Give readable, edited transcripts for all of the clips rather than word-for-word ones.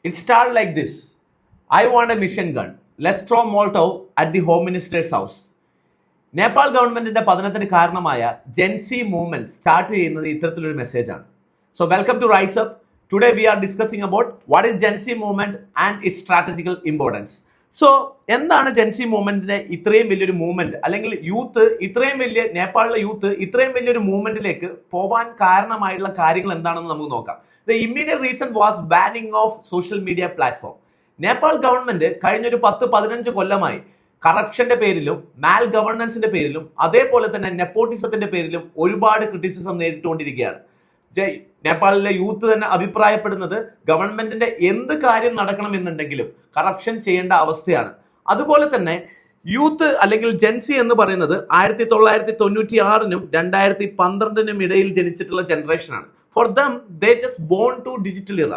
It started like this. I want a mission gun. Let's throw Molotov at the Home Minister's house. Nepal ഗവൺമെന്റിന്റെ പതനത്തിന് കാരണമായ Jency movement start ചെയ്യുന്നത് ഇത്തരത്തിലൊരു മെസ്സേജാണ്. So welcome to rise up. Today we are discussing about what is Gen Z movement and its strategical importance. So എന്താണ് Gen Z മൂവ്മെന്റിന്റെ ഇത്രയും വലിയൊരു movement, അല്ലെങ്കിൽ നേപ്പാളിലെ യൂത്ത് ഇത്രയും വലിയൊരു മൂവ്മെന്റിലേക്ക് പോവാൻ കാരണമായിട്ടുള്ള കാര്യങ്ങൾ എന്താണെന്ന് നമുക്ക് നോക്കാം. The immediate reason was banning of social media platform. Nepal government കഴിഞ്ഞൊരു 10-15 കൊല്ലമായി കറപ്ഷന്റെ പേരിലും മാൽ ഗവർണൻസിന്റെ പേരിലും അതേപോലെ തന്നെ നെപ്പോട്ടിസത്തിന്റെ പേരിലും ഒരുപാട് ക്രിറ്റിസിസം നേരിട്ടുകൊണ്ടിരിക്കുകയാണ്. നേപ്പാളിലെ യൂത്ത് തന്നെ അഭിപ്രായപ്പെടുന്നത് ഗവൺമെന്റിന്റെ എന്ത് കാര്യം നടക്കണമെന്നുണ്ടെങ്കിലും കറപ്ഷൻ ചെയ്യേണ്ട അവസ്ഥയാണ്. അതുപോലെ തന്നെ യൂത്ത് അല്ലെങ്കിൽ ജെൻസി എന്ന് പറയുന്നത് 1996-നും 2012-നും ഇടയിൽ ജനിച്ചിട്ടുള്ള ജനറേഷനാണ്. For them they just born to digital era.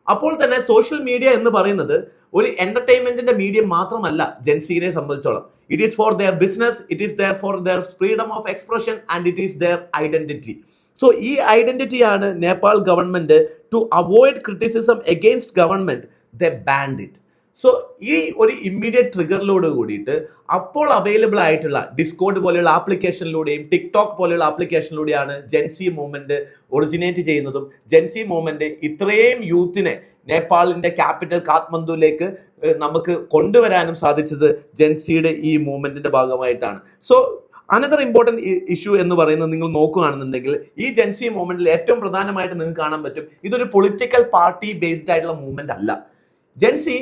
അപ്പോൾ തന്നെ സോഷ്യൽ മീഡിയ എന്ന് പറയുന്നത് ഒരു എന്റർടൈൻമെന്റിന്റെ മീഡിയം മാത്രമല്ല ജെൻസിനെ സംബന്ധിച്ചോളം. It is for their business, it is their for their freedom of expression and it is their identity. So ഈ ഐഡന്റിറ്റിയാണ് Nepal government to avoid criticism against government the band it. So ഈ ഒരു ഇമ്മീഡിയറ്റ് ട്രിഗറിലോട് കൂടിയിട്ട് അപ്പോൾ available ആയിട്ടുള്ള Discord പോലെയുള്ള ആപ്ലിക്കേഷനിലൂടെയും TikTok പോലെയുള്ള ആപ്ലിക്കേഷനിലൂടെയാണ് Jency movement originate ചെയ്യുന്നതും ജെൻസി മൂവ്മെന്റ് ഇത്രയും യൂത്തിനെ നേപ്പാളിന്റെ ക്യാപിറ്റൽ കാഠ്മണ്ഡുവിലേക്ക് നമുക്ക് കൊണ്ടുവരാനും സാധിച്ചത് ജെൻസിയുടെ ഈ മൂവ്മെന്റിന്റെ ഭാഗമായിട്ടാണ്. സോ അനദർ ഇമ്പോർട്ടൻറ്റ് ഇഷ്യൂ എന്ന് പറയുന്നത് നിങ്ങൾ നോക്കുകയാണെന്നുണ്ടെങ്കിൽ ഈ ജെൻസി മൂവ്മെന്റിൽ ഏറ്റവും പ്രധാനമായിട്ട് നിങ്ങൾക്ക് കാണാൻ പറ്റും, ഇതൊരു പൊളിറ്റിക്കൽ പാർട്ടി ബേസ്ഡ് ആയിട്ടുള്ള മൂവ്മെന്റ് അല്ല. ജെൻസി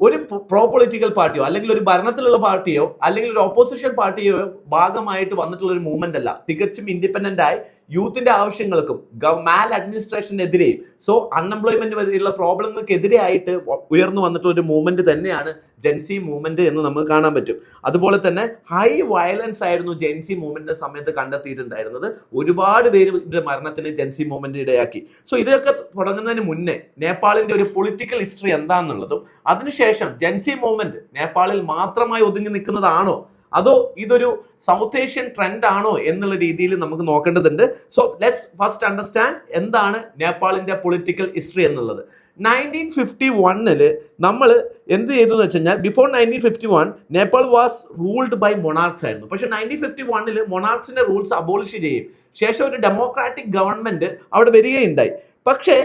ഒരു പ്രോ പൊളിറ്റിക്കൽ പാർട്ടിയോ അല്ലെങ്കിൽ ഒരു ഭരണത്തിലുള്ള പാർട്ടിയോ അല്ലെങ്കിൽ ഒരു ഓപ്പോസിഷൻ പാർട്ടിയോ ഭാഗമായിട്ട് വന്നിട്ടുള്ള ഒരു മൂവ്മെന്റ് അല്ല. തികച്ചും ഇൻഡിപെൻഡന്റ് ആയി യൂത്തിന്റെ ആവശ്യങ്ങൾക്കും മാൽ അഡ്മിനിസ്ട്രേഷനെതിരെയും സോ അൺഎംപ്ലോയ്മെന്റ് വരെയുള്ള പ്രോബ്ലങ്ങൾക്കെതിരെ ആയിട്ട് ഉയർന്നു വന്നിട്ടുള്ള ഒരു മൂവ്മെന്റ് തന്നെയാണ് ജെൻസി മൂവ്മെന്റ് എന്ന് നമുക്ക് കാണാൻ പറ്റും. അതുപോലെ തന്നെ ഹൈ വയലൻസ് ആയിരുന്നു ജെൻസി മൂവ്മെന്റിന്റെ സമയത്ത് കണ്ടെത്തിയിട്ടുണ്ടായിരുന്നത്. ഒരുപാട് പേര് മരണത്തിന് ജെൻസി മൂവ്മെന്റ് ഇടയാക്കി. സോ ഇതൊക്കെ തുടങ്ങുന്നതിന് മുന്നേ നേപ്പാളിന്റെ ഒരു പൊളിറ്റിക്കൽ ഹിസ്റ്ററി എന്താണെന്നുള്ളതും അതിനുശേഷം ജെൻസി മൂവ്മെന്റ് നേപ്പാളിൽ മാത്രമായി ഒതുങ്ങി നിൽക്കുന്നതാണോ അതോ ഇതൊരു സൗത്ത് ഏഷ്യൻ ട്രെൻഡ് ആണോ എന്നുള്ള രീതിയിൽ നമുക്ക് നോക്കേണ്ടതുണ്ട്. സോ ലെറ്റ്സ് ഫസ്റ്റ് അണ്ടർസ്റ്റാൻഡ് എന്താണ് നേപ്പാളിന്റെ പൊളിറ്റിക്കൽ ഹിസ്റ്ററി എന്നുള്ളത്. 1951 നമ്മൾ എന്ത് ചെയ്തു എന്ന് വെച്ച് കഴിഞ്ഞാൽ before 1951 Nepal was ruled by monarchs ആയിരുന്നു. പക്ഷെ 1951 മൊണാർക്സിന്റെ റൂൾസ് അബോളിഷ് ചെയ്യും ശേഷം ഒരു ഡെമോക്രാറ്റിക് ഗവൺമെന്റ് അവിടെ വരികയുണ്ടായി. പക്ഷേ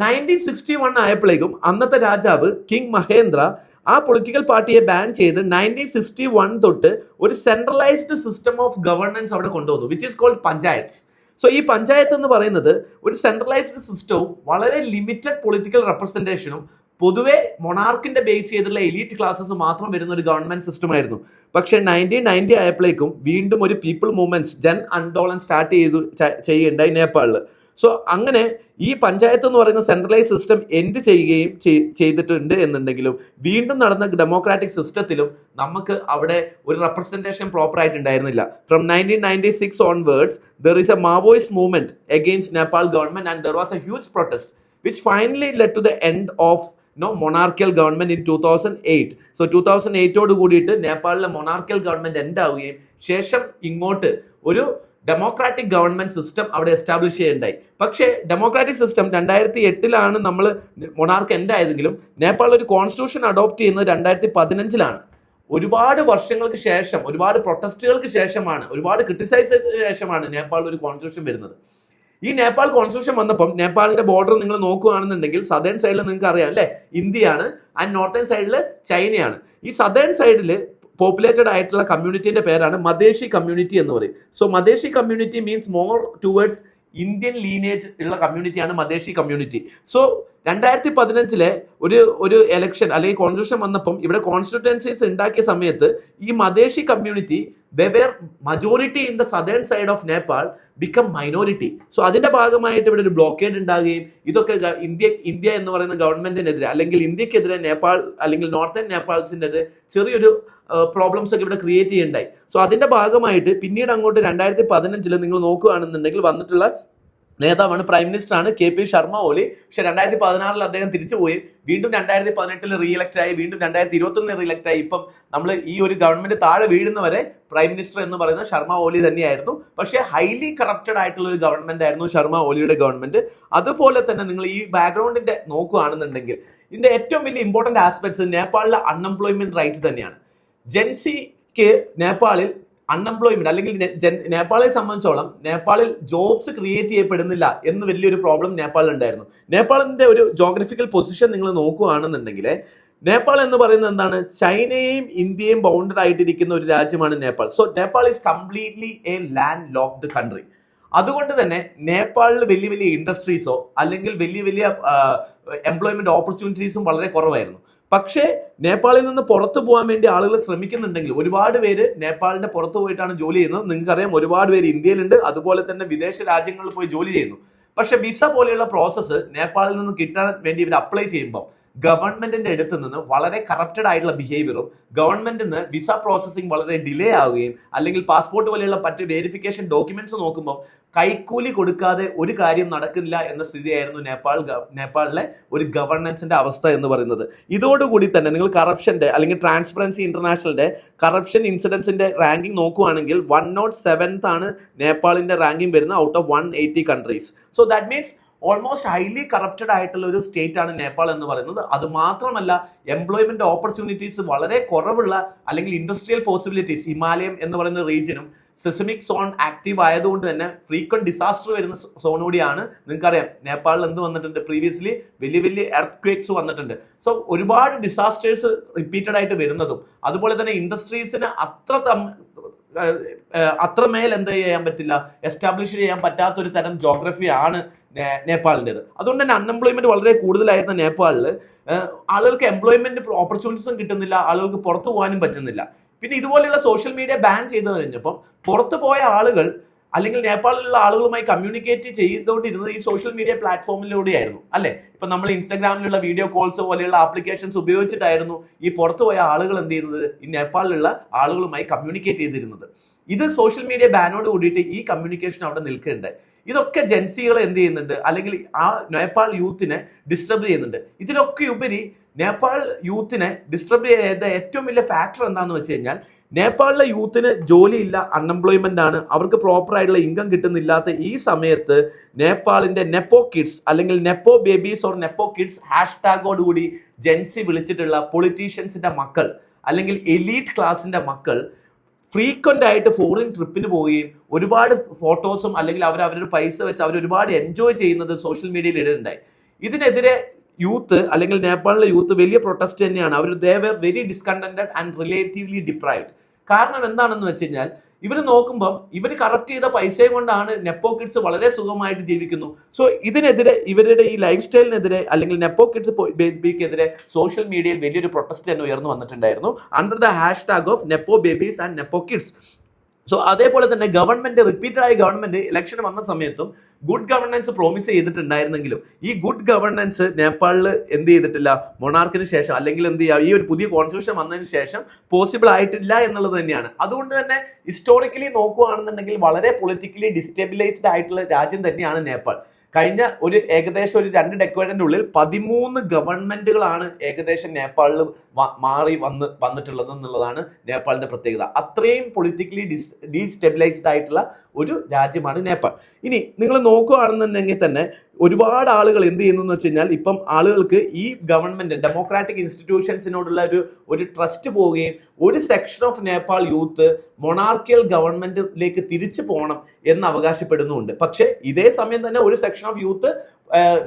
1961 ആയപ്പോഴേക്കും അന്നത്തെ രാജാവ് കിങ് മഹേന്ദ്ര ആ പൊളിറ്റിക്കൽ പാർട്ടിയെ ബാൻ ചെയ്ത് 1961 തൊട്ട് ഒരു സെൻട്രലൈസ്ഡ് സിസ്റ്റം ഓഫ് ഗവർണൻസ് അവിടെ കൊണ്ടുവന്നു, which is called panchayats. So ഈ പഞ്ചായത്ത് എന്ന് പറയുന്നത് ഒരു സെൻട്രലൈസ്ഡ് സിസ്റ്റവും വളരെ ലിമിറ്റഡ് പൊളിറ്റിക്കൽ റെപ്രസെന്റേഷനും പൊതുവെ മൊണാർക്കിന്റെ ബേസ് ചെയ്തുള്ള എലീറ്റ് ക്ലാസ്സസ് മാത്രം വരുന്ന ഒരു ഗവൺമെന്റ് സിസ്റ്റം ആയിരുന്നു. പക്ഷേ 1990 ആയപ്പോഴേക്കും വീണ്ടും ഒരു people movements Jan Andolan start ചെയ്യുകയുണ്ടായി നേപ്പാളിൽ. സോ അങ്ങനെ ഈ പഞ്ചായത്ത് എന്ന് പറയുന്ന സെൻട്രലൈസ് സിസ്റ്റം എൻഡ് ചെയ്യുകയും ചെയ്തിട്ടുണ്ട് എന്നുണ്ടെങ്കിലും വീണ്ടും നടന്ന ഡെമോക്രാറ്റിക് സിസ്റ്റത്തിലും നമുക്ക് അവിടെ ഒരു റെപ്രസെന്റേഷൻ പ്രോപ്പർ ആയിട്ട് ഉണ്ടായിരുന്നില്ല. From 1996 onwards there is A Maoist movement against Nepal government and there was A huge protest which finally led to the end of monarchical government in 2008. So 2008 ഓട് കൂടിയിട്ട് നേപ്പാളിലെ മൊണാർക്കിയൽ ഗവൺമെന്റ് എൻഡ് ആവുകയും ശേഷം ഇങ്ങോട്ട് ഒരു democratic government system അവിടെ establish ചെയ്യുകയുണ്ടായി. പക്ഷേ ഡെമോക്രാറ്റിക് സിസ്റ്റം 2008 നമ്മൾ മൊണാർക്ക് എൻഡ് ആയതെങ്കിലും നേപ്പാൾ ഒരു കോൺസ്റ്റിറ്റ്യൂഷൻ അഡോപ്റ്റ് ചെയ്യുന്നത് 2015 ഒരുപാട് വർഷങ്ങൾക്ക് ശേഷം, ഒരുപാട് പ്രൊട്ടസ്റ്റുകൾക്ക് ശേഷമാണ്, ഒരുപാട് ക്രിട്ടിസൈസിന് ശേഷമാണ് നേപ്പാൾ ഒരു കോൺസ്റ്റിറ്റ്യൂഷൻ വരുന്നത്. ഈ നേപ്പാൾ കോൺസ്റ്റിറ്റ്യൂഷൻ വന്നപ്പം നേപ്പാളിന്റെ ബോർഡർ നിങ്ങൾ നോക്കുകയാണെന്നുണ്ടെങ്കിൽ സദേൺ സൈഡിൽ നിങ്ങൾക്ക് അറിയാം അല്ലെ, ഇന്ത്യയാണ്, ആൻഡ് നോർത്തേൺ സൈഡിൽ ചൈനയാണ്. ഈ സദേൺ സൈഡിൽ പോപ്പുലേറ്റഡ് ആയിട്ടുള്ള കമ്മ്യൂണിറ്റിന്റെ പേരാണ് മദേശി കമ്മ്യൂണിറ്റി എന്ന് പറയും. So Madhesi community means more towards Indian lineage ഉള്ള കമ്മ്യൂണിറ്റിയാണ് മദേശി കമ്മ്യൂണിറ്റി. സോ 2015 ഒരു എലക്ഷൻ അല്ലെങ്കിൽ കോൺസ്റ്റിറ്റ്യൂഷൻ വന്നപ്പം ഇവിടെ കോൺസ്റ്റിറ്റ്യുവൻസീസ് ഉണ്ടാക്കിയ സമയത്ത് ഈ മദേശി community they were majority in the southern side of Nepal become minority. So അതിന്റെ ഭാഗമായിട്ട് ഇവിടെ ഒരു ബ്ലോക്കേഡ് ഉണ്ടാകുകയും ഇതൊക്കെ ഇന്ത്യ എന്ന് പറയുന്ന ഗവൺമെന്റിനെതിരെ അല്ലെങ്കിൽ ഇന്ത്യക്കെതിരെ നേപ്പാൾ അല്ലെങ്കിൽ നോർത്തേൺ നേപ്പാൾസിൻ്റെ ചെറിയൊരു പ്രോബ്ലംസ് ഒക്കെ ഇവിടെ ക്രിയേറ്റ് ചെയ്യുന്നുണ്ടായി. സോ അതിന്റെ ഭാഗമായിട്ട് പിന്നീട് അങ്ങോട്ട് 2015 നിങ്ങൾ നോക്കുകയാണെന്നുണ്ടെങ്കിൽ വന്നിട്ടുള്ള നേതാവാണ്, പ്രൈം മിനിസ്റ്ററാണ് KP ശർമ്മ ഒലി. പക്ഷെ 2016 അദ്ദേഹം തിരിച്ചുപോയി, വീണ്ടും 2018 റീഇലക്ട് ആയി, വീണ്ടും 2021 റീഇലക്ട് ആയി. ഇപ്പം നമ്മൾ ഈ ഒരു ഗവൺമെന്റ് താഴെ വീഴുന്നവരെ പ്രൈം മിനിസ്റ്റർ എന്ന് പറയുന്നത് ശർമ്മ ഒലി തന്നെയായിരുന്നു. പക്ഷേ ഹൈലി കറപ്റ്റഡ് ആയിട്ടുള്ള ഒരു ഗവൺമെന്റ് ആയിരുന്നു ശർമ്മ ഒലിയുടെ ഗവൺമെന്റ്. അതുപോലെ തന്നെ നിങ്ങൾ ഈ ബാക്ക്ഗ്രൗണ്ടിന്റെ നോക്കുകയാണെന്നുണ്ടെങ്കിൽ ഇതിന്റെ ഏറ്റവും വലിയ ഇമ്പോർട്ടന്റ് ആസ്പെക്ട്സ് നേപ്പാളിലെ അൺഎംപ്ലോയ്മെന്റ് റേറ്റ് തന്നെയാണ്. ജെൻസിക്ക് നേപ്പാളിൽ അൺഎംപ്ലോയ്മെന്റ് അല്ലെങ്കിൽ നേപ്പാളിനെ സംബന്ധിച്ചോളം നേപ്പാളിൽ ജോബ്സ് ക്രിയേറ്റ് ചെയ്യപ്പെടുന്നില്ല എന്ന് വലിയൊരു പ്രോബ്ലം നേപ്പാളിൽ ഉണ്ടായിരുന്നു. നേപ്പാളിന്റെ ഒരു ജോഗ്രഫിക്കൽ പൊസിഷൻ നിങ്ങൾ നോക്കുകയാണെന്നുണ്ടെങ്കിൽ നേപ്പാൾ എന്ന് പറയുന്നത് എന്താണ്, ചൈനയും ഇന്ത്യയും ബൗണ്ടഡ് ആയിട്ടിരിക്കുന്ന ഒരു രാജ്യമാണ് Nepal. So Nepal is completely A land locked country. അതുകൊണ്ട് തന്നെ നേപ്പാളിൽ വലിയ വലിയ ഇൻഡസ്ട്രീസോ അല്ലെങ്കിൽ വലിയ വലിയ എംപ്ലോയ്മെന്റ് ഓപ്പർച്യൂണിറ്റീസും വളരെ കുറവായിരുന്നു. പക്ഷേ നേപ്പാളിൽ നിന്ന് പുറത്തു പോകാൻ വേണ്ടി ആളുകൾ ശ്രമിക്കുന്നുണ്ടെങ്കിൽ ഒരുപാട് പേര് നേപ്പാളിന്റെ പുറത്തു പോയിട്ടാണ് ജോലി ചെയ്യുന്നത്. നിങ്ങൾക്കറിയാം, ഒരുപാട് പേര് ഇന്ത്യയിലുണ്ട്, അതുപോലെ തന്നെ വിദേശ രാജ്യങ്ങളിൽ പോയി ജോലി ചെയ്യുന്നു. പക്ഷെ വിസ പോലെയുള്ള പ്രോസസ്സ് നേപ്പാളിൽ നിന്ന് കിട്ടാൻ വേണ്ടി ഇവർ അപ്ലൈ ചെയ്യുമ്പോൾ ഗവൺമെന്റിന്റെ അടുത്ത് നിന്ന് വളരെ കറപ്റ്റഡ് ആയിട്ടുള്ള ബിഹേവിയറും ഗവൺമെന്റിന് വിസ പ്രോസസ്സിംഗ് വളരെ ഡിലേ ആവുകയും അല്ലെങ്കിൽ പാസ്പോർട്ട് പോലെയുള്ള മറ്റ് വെരിഫിക്കേഷൻ ഡോക്യുമെന്റ്സ് നോക്കുമ്പോൾ കൈക്കൂലി കൊടുക്കാതെ ഒരു കാര്യം നടക്കില്ല എന്ന സ്ഥിതിയായിരുന്നു നേപ്പാളിലെ ഒരു ഗവർണൻസിന്റെ അവസ്ഥ എന്ന് പറയുന്നത്. ഇതോടുകൂടി തന്നെ നിങ്ങൾ കറപ്ഷന്റെ അല്ലെങ്കിൽ ട്രാൻസ്പെറൻസി ഇന്റർനാഷണലിന്റെ കറപ്ഷൻ ഇൻസിഡൻസിന്റെ റാങ്കിങ് നോക്കുകയാണെങ്കിൽ 107th ആണ് നേപ്പാളിന്റെ റാങ്കിങ് വരുന്നത് out of 180 countries. So that means almost highly corrupted ആയിട്ടുള്ള ഒരു സ്റ്റേറ്റ് ആണ് നേപ്പാൾ എന്ന് പറയുന്നത്. അത് മാത്രമല്ല, എംപ്ലോയ്മെന്റ് ഓപ്പർച്യൂണിറ്റീസ് വളരെ കുറവുള്ള അല്ലെങ്കിൽ ഇൻഡസ്ട്രിയൽ പോസിബിലിറ്റീസ് ഹിമാലയം എന്ന് പറയുന്ന റീജിയനും സെസമിക് സോൺ ആക്റ്റീവ് ആയതുകൊണ്ട് തന്നെ ഫ്രീക്വന്റ് ഡിസാസ്റ്റർ വരുന്ന സോൺ കൂടിയാണ്. നിങ്ങൾക്കറിയാം നേപ്പാളിൽ എന്ത് വന്നിട്ടുണ്ട്, പ്രീവിയസ്ലി വലിയ വലിയ എർത്ത് ക്വേക്സ് വന്നിട്ടുണ്ട്. സോ ഒരുപാട് ഡിസാസ്റ്റേഴ്സ് റിപ്പീറ്റഡ് ആയിട്ട് വരുന്നതും അതുപോലെ തന്നെ ഇൻഡസ്ട്രീസിന് അത്രമേൽ എന്ത് ചെയ്യാൻ പറ്റില്ല, എസ്റ്റാബ്ലിഷ് ചെയ്യാൻ പറ്റാത്തൊരു തരം ജോഗ്രഫിയാണ് നേപ്പാളിൻ്റെത്. അതുകൊണ്ട് തന്നെ അൺഎംപ്ലോയ്മെന്റ് വളരെ കൂടുതലായിരുന്ന നേപ്പാളിൽ ആളുകൾക്ക് എംപ്ലോയ്മെന്റ് ഓപ്പർച്യൂണിറ്റീസും കിട്ടുന്നില്ല, ആളുകൾക്ക് പുറത്തു പോകാനും പറ്റുന്നില്ല. പിന്നെ ഇതുപോലെയുള്ള സോഷ്യൽ മീഡിയ ബാൻ ചെയ്ത് കഴിഞ്ഞപ്പം പുറത്തു പോയ ആളുകൾ അല്ലെങ്കിൽ നേപ്പാളിലുള്ള ആളുകളുമായി കമ്മ്യൂണിക്കേറ്റ് ചെയ്തുകൊണ്ടിരുന്നത് ഈ സോഷ്യൽ മീഡിയ പ്ലാറ്റ്ഫോമിലൂടെയായിരുന്നു, അല്ലെ? ഇപ്പൊ നമ്മൾ ഇൻസ്റ്റാഗ്രാമിലുള്ള വീഡിയോ കോൾസ് പോലെയുള്ള ആപ്ലിക്കേഷൻസ് ഉപയോഗിച്ചിട്ടായിരുന്നു ഈ പുറത്തുപോയ ആളുകൾ എന്ത് ചെയ്യുന്നത്, ഈ നേപ്പാളിലുള്ള ആളുകളുമായി കമ്മ്യൂണിക്കേറ്റ് ചെയ്തിരുന്നത്. ഇത് സോഷ്യൽ മീഡിയ ബാനോട് കൂടിയിട്ട് ഈ കമ്മ്യൂണിക്കേഷൻ അവിടെ നിൽക്കുന്നുണ്ട്. ഇതൊക്കെ ജെൻസികളെ എന്ത് ചെയ്യുന്നുണ്ട്, അല്ലെങ്കിൽ ആ നേപ്പാൾ യൂത്തിനെ ഡിസ്റ്റർബ് ചെയ്യുന്നുണ്ട്. ഇതിലൊക്കെ ഉപരി നേപ്പാൾ യൂത്തിനെ ഡിസ്റ്റർബ് ചെയ്ത ഏറ്റവും വലിയ ഫാക്ടർ എന്താണെന്ന് വെച്ച് കഴിഞ്ഞാൽ നേപ്പാളിലെ യൂത്തിന് ജോലിയില്ല, അൺഎംപ്ലോയ്മെന്റ് ആണ്, അവർക്ക് പ്രോപ്പർ ആയിട്ടുള്ള ഇൻകം കിട്ടുന്നില്ലാത്ത ഈ സമയത്ത് നേപ്പാളിന്റെ നെപ്പോ കിഡ്സ് അല്ലെങ്കിൽ nepo babies or nepo kids ഹാഷ്ടാഗോടുകൂടി ജെൻസി വിളിച്ചിട്ടുള്ള പൊളിറ്റീഷ്യൻസിന്റെ മക്കൾ അല്ലെങ്കിൽ എലീറ്റ് ക്ലാസിന്റെ മക്കൾ ഫ്രീക്വന്റ് ആയിട്ട് ഫോറിൻ ട്രിപ്പിന് പോവുകയും ഒരുപാട് ഫോട്ടോസും അല്ലെങ്കിൽ അവരുടെ പൈസ വെച്ച് അവർ ഒരുപാട് എൻജോയ് ചെയ്യുന്നത് സോഷ്യൽ മീഡിയയിൽ ഇടുന്നുണ്ടായി. ഇതിനെതിരെ യൂത്ത് അല്ലെങ്കിൽ നേപ്പാളിലെ യൂത്ത് വലിയ പ്രൊട്ടസ്റ്റ് തന്നെയാണ്. അവർ they were very discontented and relatively deprived. കാരണം എന്താണെന്ന് വെച്ച് കഴിഞ്ഞാൽ ഇവർ നോക്കുമ്പം ഇവർ കറപ്റ്റ് ചെയ്ത പൈസയും കൊണ്ടാണ് നെപ്പോ കിഡ്സ് വളരെ സുഖമായിട്ട് ജീവിക്കുന്നു. സോ ഇതിനെതിരെ ഇവരുടെ ഈ ലൈഫ് സ്റ്റൈലിനെതിരെ അല്ലെങ്കിൽ നെപ്പോ കിഡ്സ് ബേബിക്കെതിരെ സോഷ്യൽ മീഡിയയിൽ വലിയൊരു പ്രൊട്ടസ്റ്റ് തന്നെ ഉയർന്നു വന്നിട്ടുണ്ടായിരുന്നു under the hashtag of നെപ്പോ babies and നെപ്പോ kids. So അതേപോലെ തന്നെ റിപ്പീറ്റഡ് ആയ ഗവൺമെന്റ് ഇലക്ഷൻ വന്ന സമയത്തും ഗുഡ് ഗവർണൻസ് പ്രോമിസ് ചെയ്തിട്ടുണ്ടായിരുന്നെങ്കിലും ഈ ഗുഡ് ഗവർണൻസ് നേപ്പാളിൽ എന്ത് ചെയ്തിട്ടില്ല, മൊണാർക്കിന് ശേഷം അല്ലെങ്കിൽ എന്ത് ചെയ്യുക, ഈ ഒരു പുതിയ കോൺസ്റ്റിറ്റ്യൂഷൻ വന്നതിന് ശേഷം പോസിബിൾ ആയിട്ടില്ല എന്നുള്ളത് തന്നെയാണ്. അതുകൊണ്ട് തന്നെ ഹിസ്റ്റോറിക്കലി നോക്കുകയാണെന്നുണ്ടെങ്കിൽ വളരെ പൊളിറ്റിക്കലി ഡിസ്റ്റെബിലൈസ്ഡ് ആയിട്ടുള്ള രാജ്യം തന്നെയാണ് നേപ്പാൾ. കഴിഞ്ഞ ഏകദേശം ഒരു 2 ഡെക്കേഡിന്റെ ഉള്ളിൽ 13 ഗവൺമെന്റുകളാണ് ഏകദേശം നേപ്പാളിൽ മാറി വന്നിട്ടുള്ളത് എന്നുള്ളതാണ് നേപ്പാളിന്റെ പ്രത്യേകത. അത്രയും പൊളിറ്റിക്കലി ഡീസ്റ്റെബിലൈസ്ഡ് ആയിട്ടുള്ള ഒരു രാജ്യമാണ് നേപ്പാൾ. ഇനി നിങ്ങൾ നോക്കുകയാണെന്നുണ്ടെങ്കിൽ തന്നെ ഒരുപാട് ആളുകൾ എന്ത് ചെയ്യുന്നു എന്ന് വെച്ച് കഴിഞ്ഞാൽ ഇപ്പം ആളുകൾക്ക് ഈ ഗവൺമെന്റ് ഡെമോക്രാറ്റിക് ഇൻസ്റ്റിറ്റ്യൂഷൻസിനോടുള്ള ഒരു ട്രസ്റ്റ് പോവുകയും ഒരു section of Nepal youth monarchial ഗവൺമെന്റിലേക്ക് തിരിച്ചു പോകണം എന്ന് അവകാശപ്പെടുന്നുണ്ട്. പക്ഷേ ഇതേ സമയം തന്നെ ഒരു section of youth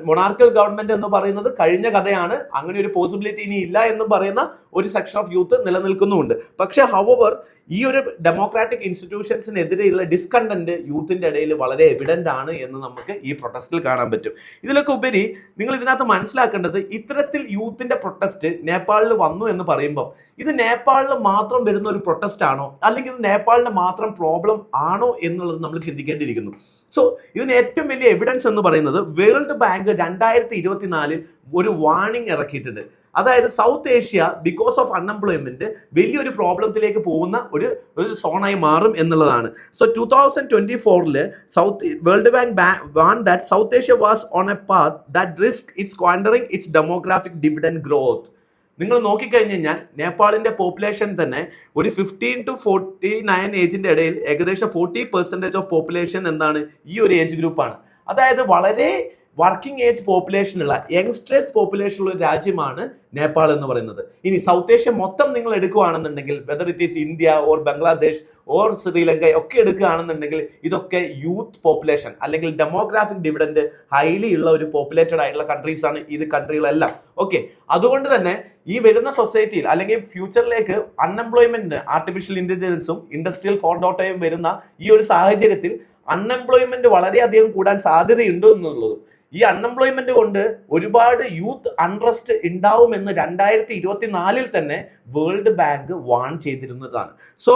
monarchial government എന്ന് പറയുന്നത് കഴിഞ്ഞ കഥയാണ്, അങ്ങനെ ഒരു പോസിബിലിറ്റി ഇനി ഇല്ല എന്ന് പറയുന്ന ഒരു സെക്ഷൻ ഓഫ് യൂത്ത് നിലനിൽക്കുന്നുമുണ്ട്. പക്ഷെ ഹവർ ഈ ഒരു ഡെമോക്രാറ്റിക് ഇൻസ്റ്റിറ്റ്യൂഷൻസിനെതിരെയുള്ള ഡിസ്കണ്ടന്റ് യൂത്തിന്റെ ഇടയിൽ വളരെ എവിഡന്റ് ആണ് എന്ന് നമുക്ക് ഈ പ്രൊട്ടസ്റ്റിൽ കാണാൻ പറ്റും. ഇതിലൊക്കെ ഉപരി നിങ്ങൾ ഇതിനകത്ത് മനസ്സിലാക്കേണ്ടത് ഇത്തരത്തിൽ യൂത്തിന്റെ പ്രൊട്ടസ്റ്റ് നേപ്പാളിൽ വന്നു എന്ന് പറയുമ്പോൾ ഇത് നേപ്പാളിൽ മാത്രം വരുന്ന ഒരു പ്രൊട്ടസ്റ്റ് ആണോ അല്ലെങ്കിൽ ഇത് നേപ്പാളിന്റെ മാത്രം പ്രോബ്ലം ആണോ എന്നുള്ളത് നമ്മൾ ചിന്തിക്കേണ്ടിയിരിക്കുന്നു. സോ ഇതിന് ഏറ്റവും വലിയ എവിഡൻസ് എന്ന് പറയുന്നത് വേൾഡ് ബാങ്ക് 2024 ഒരു വാർണിംഗ് ഇറക്കിയിട്ടുണ്ട്. അതായത് South Asia because of unemployment വലിയൊരു പ്രോബ്ലത്തിലേക്ക് പോകുന്ന ഒരു സോണായി മാറും എന്നുള്ളതാണ്. So 2024 South World Bank want that South Asia was on a path that risk its squandering its demographic dividend growth. നിങ്ങൾ നോക്കിക്കഴിഞ്ഞ് കഴിഞ്ഞാൽ നേപ്പാളിന്റെ പോപ്പുലേഷൻ തന്നെ ഒരു 15 to 49 ഏജിന്റെ ഇടയിൽ ഏകദേശം 40% ഓഫ് പോപ്പുലേഷൻ എന്താണ് ഈ ഒരു ഏജ് ഗ്രൂപ്പാണ്. അതായത് വളരെ വർക്കിംഗ് ഏജ് പോപ്പുലേഷനുള്ള യങ്സ്റ്റേഴ്സ് പോപ്പുലേഷനുള്ള ഒരു രാജ്യമാണ് നേപ്പാൾ എന്ന് പറയുന്നത്. ഇനി സൗത്ത് ഏഷ്യ മൊത്തം നിങ്ങൾ എടുക്കുകയാണെന്നുണ്ടെങ്കിൽ whether it is India or Bangladesh or Sri ഒക്കെ എടുക്കുകയാണെന്നുണ്ടെങ്കിൽ ഇതൊക്കെ യൂത്ത് പോപ്പുലേഷൻ അല്ലെങ്കിൽ ഡെമോഗ്രാഫിക് ഡിവിഡൻഡ് ഹൈലി ഉള്ള ഒരു പോപ്പുലേറ്റഡ് ആയിട്ടുള്ള കൺട്രീസ് ആണ് ഇത് കൺട്രികളെല്ലാം. ഓക്കെ, അതുകൊണ്ട് തന്നെ ഈ വരുന്ന സൊസൈറ്റിയിൽ അല്ലെങ്കിൽ ഫ്യൂച്ചറിലേക്ക് അൺഎംപ്ലോയ്മെന്റ് ആർട്ടിഫിഷ്യൽ ഇന്റലിജൻസും ഇൻഡസ്ട്രിയൽ 4.0 വരുന്ന ഈ ഒരു സാഹചര്യത്തിൽ അൺഎംപ്ലോയ്മെന്റ് വളരെയധികം കൂടാൻ സാധ്യതയുണ്ട് എന്നുള്ളതും ഈ അൺഎംപ്ലോയ്മെന്റ് കൊണ്ട് ഒരുപാട് യൂത്ത് അൺറസ്റ്റ് ഉണ്ടാവുമെന്ന് 2024 തന്നെ വേൾഡ് ബാങ്ക് വാൺ ചെയ്തിരുന്നതാണ്. So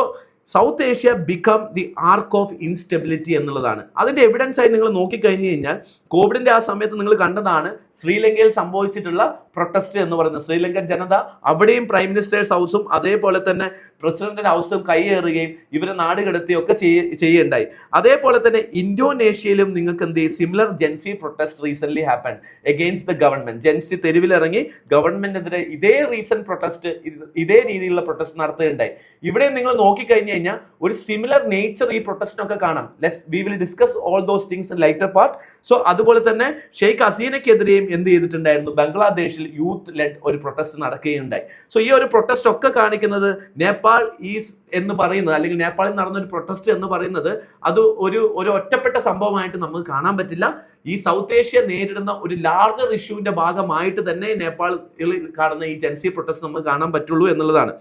South Asia become the arc of instability എന്നുള്ളതാണ്. അതിന്റെ എവിഡൻസ് ആയി നിങ്ങൾ നോക്കിക്കഴിഞ്ഞു കഴിഞ്ഞാൽ കോവിഡിന്റെ ആ സമയത്ത് നിങ്ങൾ കണ്ടതാണ് ശ്രീലങ്കയിൽ സംഭവിച്ചിട്ടുള്ള പ്രൊട്ടസ്റ്റ് എന്ന് പറയുന്നത്. ശ്രീലങ്കൻ ജനത അവിടെയും പ്രൈം മിനിസ്റ്റേഴ്സ് ഹൗസും അതേപോലെ തന്നെ പ്രസിഡന്റിന്റെ ഹൗസും കൈയേറുകയും ഇവരെ നാട് കടത്തുകയൊക്കെ ചെയ്യുകയുണ്ടായി. അതേപോലെ തന്നെ ഇന്തോനേഷ്യയിലും നിങ്ങൾക്ക് എന്ത് ചെയ്യും similar Gen Z protest recent happen against the government. Gen Z തെരുവിലിറങ്ങി ഗവൺമെന്റിനെതിരെ ഇതേ റീസെന്റ് പ്രൊട്ടസ്റ്റ് ഇതേ രീതിയിലുള്ള പ്രൊട്ടസ്റ്റ് നടത്തുകയുണ്ടായി. ഇവിടെ നിങ്ങൾ നോക്കിക്കഴിഞ്ഞു കഴിഞ്ഞാൽ ഒരു സിമിലർ നേച്ചർ ഈ പ്രൊട്ടസ്റ്റിനൊക്കെ കാണാം. We will discuss all those things in lighter part. So അതുപോലെ തന്നെ ഷെയ്ഖ് ഹസീനയ്ക്കെതിരെയും എന്ത് ചെയ്തിട്ടുണ്ടായിരുന്നു, ബംഗ്ലാദേശിൽ യൂത്ത് ലെഡ് ഒരു പ്രൊട്ടസ്റ്റ് നടക്കുകയുണ്ടായി. സോ ഈ ഒരു പ്രൊട്ടസ്റ്റ് ഒക്കെ കാണിക്കുന്നത് നേപ്പാൾ ഈസ് എന്ന് പറയുന്നത് അല്ലെങ്കിൽ നേപ്പാളിൽ നടന്ന ഒരു പ്രൊട്ടസ്റ്റ് എന്ന് പറയുന്നത് അത് ഒരു ഒറ്റപ്പെട്ട സംഭവമായിട്ട് നമുക്ക് കാണാൻ പറ്റില്ല. ഈ സൗത്ത് ഏഷ്യ നേരിടുന്ന ഒരു ലാർജർ ഇഷ്യൂവിന്റെ ഭാഗമായിട്ട് തന്നെ നേപ്പാളിൽ കാണുന്ന ഈ ജെൻസി പ്രൊട്ടസ്റ്റ് നമുക്ക് കാണാൻ പറ്റുള്ളൂ എന്നുള്ളതാണ്.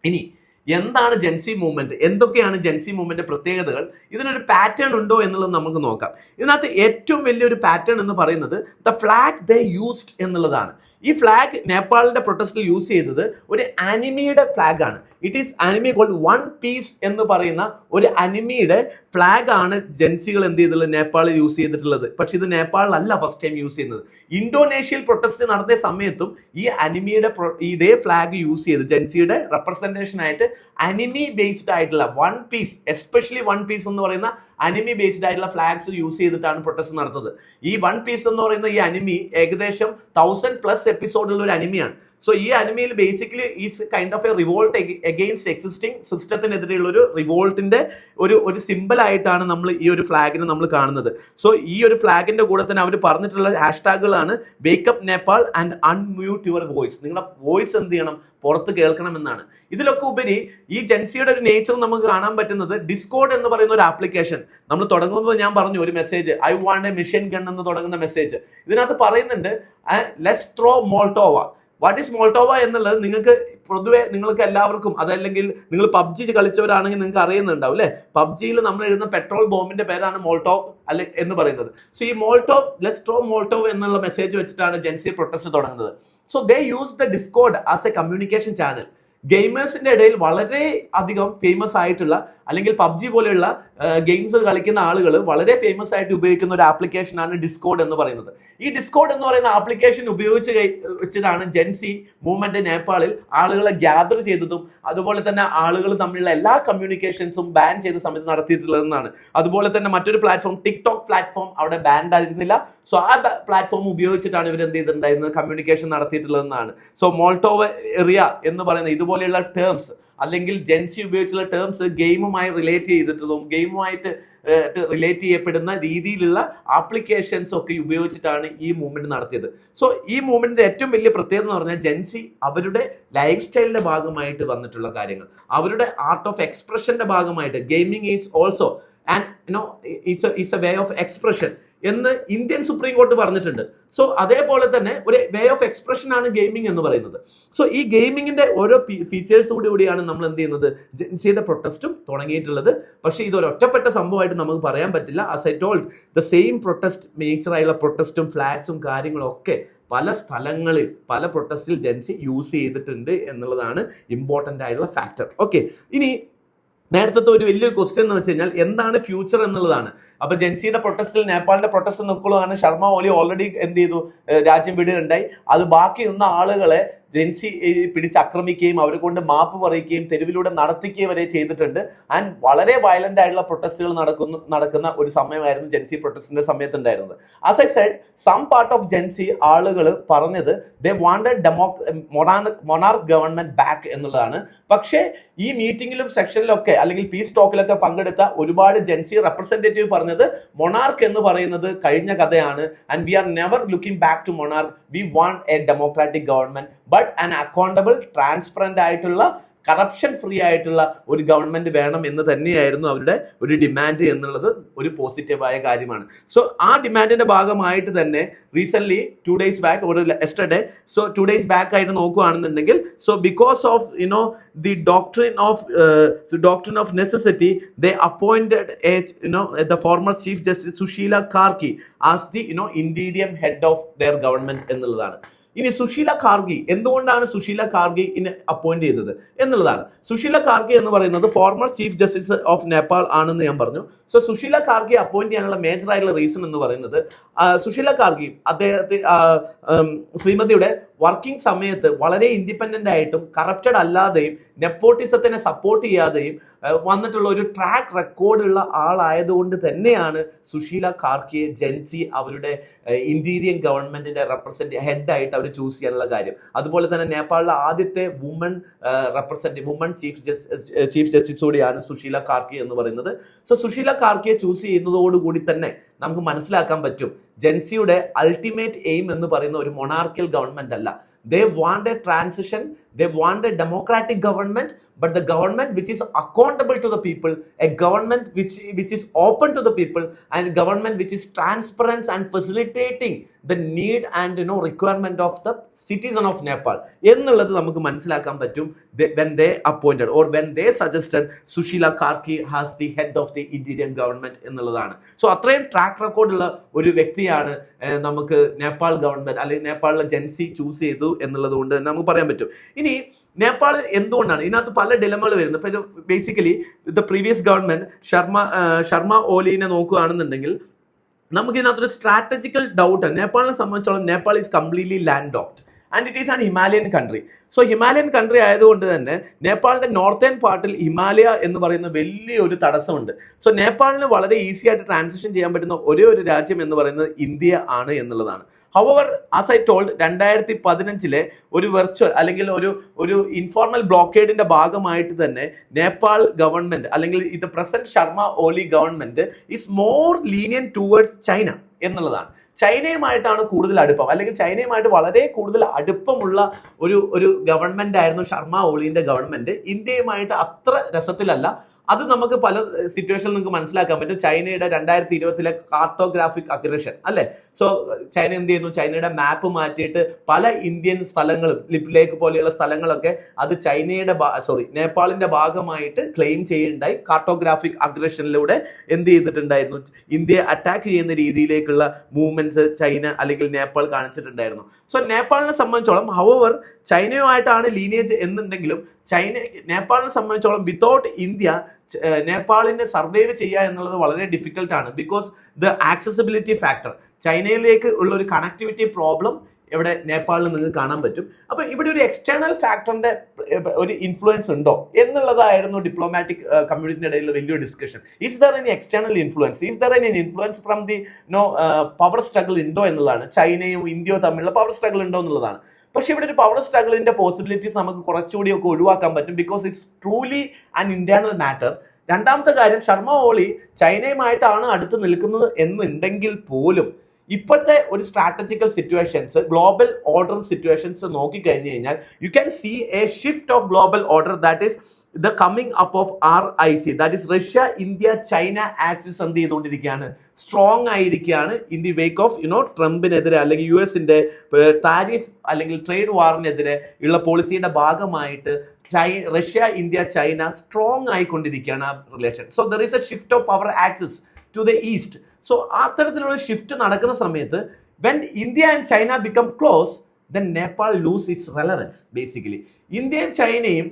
ഇനി എന്താണ് ജെൻസി മൂവ്മെന്റ്, എന്തൊക്കെയാണ് ജെൻസി മൂവ്മെന്റ് പ്രത്യേകതകൾ, ഇതിനൊരു പാറ്റേൺ ഉണ്ടോ എന്നുള്ളത് നമുക്ക് നോക്കാം. ഇതിനകത്ത് ഏറ്റവും വലിയൊരു പാറ്റേൺ എന്ന് പറയുന്നത് ദ ഫ്ലാഗ് ദേ യൂസ്ഡ് എന്നുള്ളതാണ്. ഈ ഫ്ലാഗ് നേപ്പാളിന്റെ പ്രൊട്ടസ്റ്റിൽ യൂസ് ചെയ്തത് ഒരു അനിമിയുടെ ഫ്ലാഗ് ആണ്. It is anime called one piece എന്ന് പറയുന്ന ഒരു അനിമിയുടെ ഫ്ലാഗ് ആണ് ജെൻസികൾ എന്ത് ചെയ്തിട്ടുള്ളത് നേപ്പാളിൽ യൂസ് ചെയ്തിട്ടുള്ളത്. പക്ഷെ ഇത് നേപ്പാളിലല്ല ഫസ്റ്റ് ടൈം യൂസ് ചെയ്യുന്നത്. ഇന്തോനേഷ്യയിൽ പ്രൊട്ടസ്റ്റ് നടത്തിയ സമയത്തും ഈ അനിമിയുടെ ഇതേ ഫ്ലാഗ് യൂസ് ചെയ്ത് ജെൻസിയുടെ റെപ്രസെന്റേഷൻ ആയിട്ട് അനിമി ബേസ്ഡ് ആയിട്ടുള്ള one piece, especially one piece എന്ന് പറയുന്ന അനിമി ബേസ്ഡ് ആയിട്ടുള്ള ഫ്ലാഗ്സ് യൂസ് ചെയ്തിട്ടാണ് പ്രൊട്ടസ്റ്റ് നടത്തുന്നത്. ഈ വൺ പീസ് എന്ന് പറയുന്ന ഈ അനിമി ഏകദേശം 1000+ എപ്പിസോഡുള്ള ഒരു അനിമിയാണ്. സോ ഈ അനിമിയിൽ basically is kind of a revolt against existing സിസ്റ്റത്തിനെതിരെയുള്ള ഒരു റിവോൾട്ടിന്റെ ഒരു സിമ്പിൾ ആയിട്ടാണ് നമ്മൾ ഈ ഒരു ഫ്ലാഗിനെ നമ്മൾ കാണുന്നത്. സോ ഈ ഒരു ഫ്ലാഗിന്റെ കൂടെ തന്നെ അവർ പറഞ്ഞിട്ടുള്ള ഹാഷ്ടാഗുകളാണ് wake up Nepal and unmute your voice. നിങ്ങളുടെ വോയിസ് എന്ത് ചെയ്യണം, പുറത്ത് കേൾക്കണമെന്നാണ്. ഇതിലൊക്കെ ഉപരി ഈ ജെൻസിയുടെ ഒരു നേച്ചർ നമുക്ക് കാണാൻ പറ്റുന്നത് ഡിസ്കോഡ് എന്ന് പറയുന്ന ഒരു ആപ്ലിക്കേഷൻ നമ്മൾ തുടങ്ങുമ്പോൾ ഞാൻ പറഞ്ഞു ഒരു message I want A mission gun എന്ന് തുടങ്ങുന്ന മെസ്സേജ്. ഇതിനകത്ത് പറയുന്നുണ്ട് ലെറ്റ്സ് ത്രോ മോൾട്ടോവ. വാട്ട് ഈസ് മോൾട്ടോവ എന്നുള്ളത് നിങ്ങൾക്ക് പൊതുവെ നിങ്ങൾക്ക് എല്ലാവർക്കും, അതല്ലെങ്കിൽ നിങ്ങൾ പബ്ജി കളിച്ചവരാണെങ്കിൽ നിങ്ങൾക്ക് അറിയുന്നുണ്ടാവും അല്ലെ. പബ്ജിയിൽ നമ്മൾ എഴുതുന്ന പെട്രോൾ ബോംബിന്റെ പേരാണ് മോൾട്ടോവ് അല്ലെ എന്ന് പറയുന്നത്. സോ ഈ മോൾട്ടോവ്, ലെറ്റ്സ് ത്രോ മോൾട്ടോവ് എന്നുള്ള മെസ്സേജ് വെച്ചിട്ടാണ് ജെൻസി പ്രൊട്ടസ്റ്റ് തുടങ്ങുന്നത്. So they use the Discord as a communication channel. ഗെയിമേഴ്സിന്റെ ഇടയിൽ വളരെ അധികം ഫേമസ് ആയിട്ടുള്ള അല്ലെങ്കിൽ പബ്ജി പോലെയുള്ള ഗെയിംസ് കളിക്കുന്ന ആളുകൾ വളരെ ഫേമസ് ആയിട്ട് ഉപയോഗിക്കുന്ന ഒരു ആപ്ലിക്കേഷനാണ് ഡിസ്കോഡ് എന്ന് പറയുന്നത്. ഈ ഡിസ്കോഡ് എന്ന് പറയുന്ന ആപ്ലിക്കേഷൻ വെച്ചിട്ടാണ് ജെൻസി മൂവ്മെന്റ് നേപ്പാളിൽ ആളുകളെ ഗ്യാദർ ചെയ്തതും അതുപോലെ തന്നെ ആളുകൾ തമ്മിലുള്ള എല്ലാ കമ്മ്യൂണിക്കേഷൻസും ബാൻ ചെയ്ത സമയത്ത് നടത്തിയിട്ടുള്ളതെന്നാണ്. അതുപോലെ തന്നെ മറ്റൊരു പ്ലാറ്റ്ഫോം ടിക്ടോക്ക് പ്ലാറ്റ്ഫോം അവിടെ ബാൻഡ് ആയിരുന്നില്ല. സോ ആ പ്ലാറ്റ്ഫോം ഉപയോഗിച്ചിട്ടാണ് ഇവർ എന്ത് ചെയ്തിട്ടുണ്ടായിരുന്നത്, കമ്മ്യൂണിക്കേഷൻ നടത്തിയിട്ടുള്ളതെന്നാണ്. സോ മോൾട്ടോവ് ഏരിയ എന്ന് പറയുന്ന ഇതുപോലെയുള്ള ടേംസ് അല്ലെങ്കിൽ ജെൻസി ഉപയോഗിച്ചുള്ള ടേംസ് ഗെയിമുമായി റിലേറ്റ് ചെയ്തിട്ടുള്ളതും ഗെയിമുമായിട്ട് റിലേറ്റ് ചെയ്യപ്പെടുന്ന രീതിയിലുള്ള ആപ്ലിക്കേഷൻസ് ഒക്കെ ഉപയോഗിച്ചിട്ടാണ് ഈ മൂവ്മെന്റ് നടത്തിയത്. സോ ഈ മൂവ്മെന്റിന്റെ ഏറ്റവും വലിയ പ്രത്യേകത എന്ന് പറഞ്ഞാൽ ജെൻസി അവരുടെ ലൈഫ് സ്റ്റൈലിന്റെ ഭാഗമായിട്ട് വന്നിട്ടുള്ള കാര്യങ്ങൾ, അവരുടെ ആർട്ട് ഓഫ് എക്സ്പ്രഷന്റെ ഭാഗമായിട്ട് gaming is also and is a way of expression എന്ന് ഇന്ത്യൻ സുപ്രീം കോർട്ട് പറഞ്ഞിട്ടുണ്ട്. സോ അതേപോലെ തന്നെ ഒരു വേ ഓഫ് എക്സ്പ്രഷൻ ആണ് ഗെയിമിംഗ് എന്ന് പറയുന്നത്. സോ ഈ ഗെയിമിങ്ങിന്റെ ഓരോ ഫീച്ചേഴ്സോടുകൂടിയാണ് നമ്മൾ എന്ത് ചെയ്യുന്നത്, ജെൻസിയുടെ പ്രൊട്ടസ്റ്റും തുടങ്ങിയിട്ടുള്ളത്. പക്ഷേ ഇതൊരു ഒറ്റപ്പെട്ട സംഭവമായിട്ട് നമുക്ക് പറയാൻ പറ്റില്ല. As I told the same protest നേച്ചറായുള്ള പ്രൊട്ടസ്റ്റും ഫ്ലാഗ്സും കാര്യങ്ങളും ഒക്കെ പല സ്ഥലങ്ങളിൽ പല പ്രൊട്ടസ്റ്റിൽ ജെൻസി യൂസ് ചെയ്തിട്ടുണ്ട് എന്നുള്ളതാണ് ഇമ്പോർട്ടൻ്റ് ആയിട്ടുള്ള ഫാക്ടർ. ഓക്കെ, ഇനി നേരത്തെ ഒരു വലിയൊരു ക്വസ്റ്റ്യൻ എന്ന് വെച്ച് കഴിഞ്ഞാൽ എന്താണ് ഫ്യൂച്ചർ എന്നുള്ളതാണ്. അപ്പൊ ജെൻസിയുടെ പ്രൊട്ടസ്റ്റിൽ നേപ്പാളിന്റെ പ്രൊട്ടസ്റ്റ് നിൽക്കുള്ളതാണ്. ശർമ്മ ഓലി ഓൾറെഡി എന്ത് ചെയ്തു, രാജ്യം വിടുകയുണ്ടായി. അത് ബാക്കി നിന്ന ആളുകളെ ജെൻസി പിടിച്ചാക്രമിക്കുകയും അവരെ കൊണ്ട് മാപ്പ് പറയുകയും തെരുവിലൂടെ നടത്തിക്കുകയും വരെ ചെയ്തിട്ടുണ്ട്. ആൻഡ് വളരെ വയലന്റ് ആയിട്ടുള്ള പ്രൊട്ടസ്റ്റുകൾ നടക്കുന്ന ഒരു സമയമായിരുന്നു ജെൻസി പ്രൊട്ടസ്റ്റിന്റെ സമയത്തുണ്ടായിരുന്നത്. As I said, some part of Gen Z ആളുകൾ പറഞ്ഞത് they wanted monarch government back എന്നുള്ളതാണ്. പക്ഷേ ഈ മീറ്റിംഗിലും സെക്ഷനിലൊക്കെ അല്ലെങ്കിൽ പീസ് ടോക്കിലൊക്കെ പങ്കെടുത്ത ഒരുപാട് ജെൻസി റെപ്രസെന്റേറ്റീവ് പറഞ്ഞത് മൊണാർക്ക് എന്ന് പറയുന്നത് കഴിഞ്ഞ കഥയാണ്. And we are never looking back to monarch. We want a democratic government, but an accountable, transparent ആയിട്ടുള്ള, കറപ്ഷൻ ഫ്രീ ആയിട്ടുള്ള ഒരു ഗവൺമെന്റ് വേണം എന്ന് തന്നെയായിരുന്നു അവരുടെ ഒരു ഡിമാൻഡ് എന്നുള്ളത് ഒരു പോസിറ്റീവായ കാര്യമാണ്. സോ ആ ഡിമാൻഡിന്റെ ഭാഗമായിട്ട് തന്നെ റീസെന്റ് 2 days ബാക്ക് ഒരു യെസ്റ്റർഡേ, സോ 2 days ബാക്ക് ആയിട്ട് നോക്കുകയാണെന്നുണ്ടെങ്കിൽ, so because of the doctrine of necessity, they appointed the former Chief Justice Sushila Karki as the interim head of their government എന്നുള്ളതാണ്. ഇനി സുശീല കാർഗി, എന്തുകൊണ്ടാണ് സുശീല കാർഗി അപ്പോയിന്റ് ചെയ്തത് എന്നുള്ളതാണ്. സുശീല കാർഗി എന്ന് പറയുന്നത് former chief justice of Nepal ആണെന്ന് ഞാൻ പറഞ്ഞു. സോ സുശീല കാർഗി അപ്പോയിന്റ് ചെയ്യാനുള്ള മേജർ ആയിട്ടുള്ള റീസൺ എന്ന് പറയുന്നത്, സുശീല കാർഗി ശ്രീമതിയുടെ വർക്കിംഗ് സമയത്ത് വളരെ ഇൻഡിപെൻഡന്റ് ആയിട്ടും കറപ്റ്റഡ് അല്ലാതെയും നെപ്പോട്ടിസത്തിനെ സപ്പോർട്ട് ചെയ്യാതെയും വന്നിട്ടുള്ള ഒരു ട്രാക്ക് റെക്കോർഡുള്ള ആളായതുകൊണ്ട് തന്നെയാണ് സുശീല കാർഗിയെ ജെൻസി അവരുടെ ഇന്റീരിയൻ ഗവൺമെന്റിന്റെ ഹെഡായിട്ട് അവർ ചൂസ് ചെയ്യാനുള്ള കാര്യം. അതുപോലെ തന്നെ നേപ്പാളിലെ ആദ്യത്തെ വുമൺ ചീഫ് ജസ്റ്റിസ് കൂടിയാണ് സുശീല കാർഗി എന്ന് പറയുന്നത്. സോ സുശീല കാർഗിയെ ചൂസ് ചെയ്യുന്നതോടുകൂടി തന്നെ നമുക്ക് മനസ്സിലാക്കാൻ പറ്റും ജെൻസിയുടെ അൾട്ടിമേറ്റ് എയിം എന്ന് പറയുന്ന ഒരു മൊണാർക്കിയൽ ഗവൺമെന്റ് അല്ല. They want A transition, they want a democratic government, but the government which is accountable to the people, a government which is open to the people, and a government which is transparent and facilitating the need and requirement of the citizen of Nepal എന്നുള്ളത് നമുക്ക് മനസ്സിലാക്കാൻ പറ്റും when they appointed or when they suggested Sushila Karki as the head of the Indian government എന്നുള്ളതാണ്. So അത്രയും track record ഉള്ള ഒരു വ്യക്തിയാണ് നമുക്ക് നേപ്പാൾ ഗവൺമെന്റ് അല്ലെങ്കിൽ നേപ്പാളിലെ ജെൻസി ചൂസ് ചെയ്തു എന്നുള്ളത് കൊണ്ട് നമുക്ക് പറയാൻ പറ്റും. ഇനി നേപ്പാൾ എന്തുകൊണ്ടാണ് ഇതിനകത്ത് പല ഡിലമകൾ വരുന്നത്. ഇപ്പൊ basically the previous government Sharma ഓലിനെ നോക്കുകയാണെന്നുണ്ടെങ്കിൽ നമുക്ക് ഇതിനകത്തൊരു സ്ട്രാറ്റജിക്കൽ ഡൗട്ട്. നേപ്പാളിനെ സംബന്ധിച്ചോളം Nepal is completely land locked and it is an Himalayan country. So Himalayan country ആയതുകൊണ്ട് തന്നെ നേപ്പാളിന്റെ നോർത്തേൺ പാർട്ടിൽ ഹിമാലയ എന്ന് പറയുന്ന വലിയൊരു തടസ്സമുണ്ട്. സോ നേപ്പാളിന് വളരെ ഈസി ആയിട്ട് ട്രാൻസിഷൻ ചെയ്യാൻ പറ്റുന്ന ഒരേ ഒരു രാജ്യം എന്ന് പറയുന്നത് ഇന്ത്യ ആണ് എന്നുള്ളതാണ്. However, as I told, 2015 ഒരു വെർച്വൽ അല്ലെങ്കിൽ ഒരു ഇൻഫോർമൽ ബ്ലോക്കേഡിന്റെ ഭാഗമായിട്ട് തന്നെ നേപ്പാൾ ഗവൺമെന്റ് അല്ലെങ്കിൽ ഇത് present Sharma Ollie government is more lenient towards China എന്നുള്ളതാണ്. ചൈനയുമായിട്ടാണ് കൂടുതൽ അടുപ്പം, അല്ലെങ്കിൽ ചൈനയുമായിട്ട് വളരെ കൂടുതൽ അടുപ്പമുള്ള ഒരു ഗവൺമെന്റ് ആയിരുന്നു ശർമ്മ ഓലിന്റെ ഗവൺമെന്റ്. ഇന്ത്യയുമായിട്ട് അത്ര രസത്തിലല്ല. അത് നമുക്ക് പല സിറ്റുവേഷനിൽ നിങ്ങൾക്ക് മനസ്സിലാക്കാൻ പറ്റും. ചൈനയുടെ 2020 കാർട്ടോഗ്രാഫിക് അഗ്രഷൻ അല്ലെ. സോ ചൈന എന്ത് ചെയ്യുന്നു, ചൈനയുടെ മാപ്പ് മാറ്റിയിട്ട് പല ഇന്ത്യൻ സ്ഥലങ്ങളും ലിപ് ലേക്ക് പോലെയുള്ള സ്ഥലങ്ങളൊക്കെ അത് നേപ്പാളിന്റെ ഭാഗമായിട്ട് ക്ലെയിം ചെയ്യുന്നുണ്ടായി. കാർട്ടോഗ്രാഫിക് അഗ്രഷനിലൂടെ എന്ത് ചെയ്തിട്ടുണ്ടായിരുന്നു, ഇന്ത്യയെ അറ്റാക്ക് ചെയ്യുന്ന രീതിയിലേക്കുള്ള മൂവ്മെന്റ്സ് ചൈന അല്ലെങ്കിൽ നേപ്പാൾ കാണിച്ചിട്ടുണ്ടായിരുന്നു. സോ നേപ്പാളിനെ സംബന്ധിച്ചോളം ഹവർ ചൈനയുമായിട്ടാണ് ലീനിയേജ് എന്നുണ്ടെങ്കിലും നേപ്പാളിനെ സംബന്ധിച്ചോളം വിതൗട്ട് ഇന്ത്യ നേപ്പാളിനെ സർവൈവ് ചെയ്യുക എന്നുള്ളത് വളരെ ഡിഫിക്കൽട്ടാണ്. ബിക്കോസ് ദ ആക്സസിബിലിറ്റി ഫാക്ടർ, ചൈനയിലേക്ക് ഉള്ള ഒരു കണക്ടിവിറ്റി പ്രോബ്ലം ഇവിടെ നേപ്പാളിൽ നിങ്ങൾക്ക് കാണാൻ പറ്റും. അപ്പൊ ഇവിടെ ഒരു എക്സ്റ്റേണൽ ഫാക്ടറിന്റെ ഒരു ഇൻഫ്ലുവൻസ് ഉണ്ടോ എന്നുള്ളതായിരുന്നു ഡിപ്ലോമാറ്റിക് കമ്മ്യൂണിറ്റിയുടെ ഇടയിൽ വലിയൊരു discussion. Is there any external influence, is there any influence from the power struggle ഉണ്ടോ എന്നുള്ളതാണ്. ചൈനയും ഇന്ത്യയും തമ്മിലുള്ള പവർ സ്ട്രഗിൾ ഉണ്ടോ എന്നുള്ളതാണ്. പക്ഷെ ഇവിടെ ഒരു പവർ സ്ട്രഗിളിന്റെ പോസിബിലിറ്റീസ് നമുക്ക് കുറച്ചുകൂടി ഒക്കെ ഒഴിവാക്കാൻ പറ്റും. Because it's truly an internal matter. രണ്ടാമത്തെ കാര്യം, ശർമ്മ ഓലി ചൈനയുമായിട്ടാണ് അടുത്ത് നിൽക്കുന്നത് എന്നുണ്ടെങ്കിൽ പോലും ഇപ്പോഴത്തെ ഒരു strategical situations, global order situations നോക്കിക്കഴിഞ്ഞു കഴിഞ്ഞാൽ you can see a shift of global order that is the coming up of RIC, that is Russia India China axis എന്ത് ചെയ്തുകൊണ്ടിരിക്കുകയാണ്, സ്ട്രോങ് ആയിരിക്കുകയാണ്. ഇൻ ദി വേക്ക് ഓഫ് ട്രംപിനെതിരെ അല്ലെങ്കിൽ US-ന്റെ tariff അല്ലെങ്കിൽ trade വാറിനെതിരെ ഉള്ള പോളിസിയുടെ ഭാഗമായിട്ട് റഷ്യ ഇന്ത്യ ചൈന സ്ട്രോങ് ആയിക്കൊണ്ടിരിക്കുകയാണ് ആ relation. So there is a shift of power axis to the east. So അത്തരത്തിലുള്ള ഷിഫ്റ്റ് നടക്കുന്ന സമയത്ത് when India and China become close, then Nepal lose its relevance. Basically ഇന്ത്യയും ചൈനയും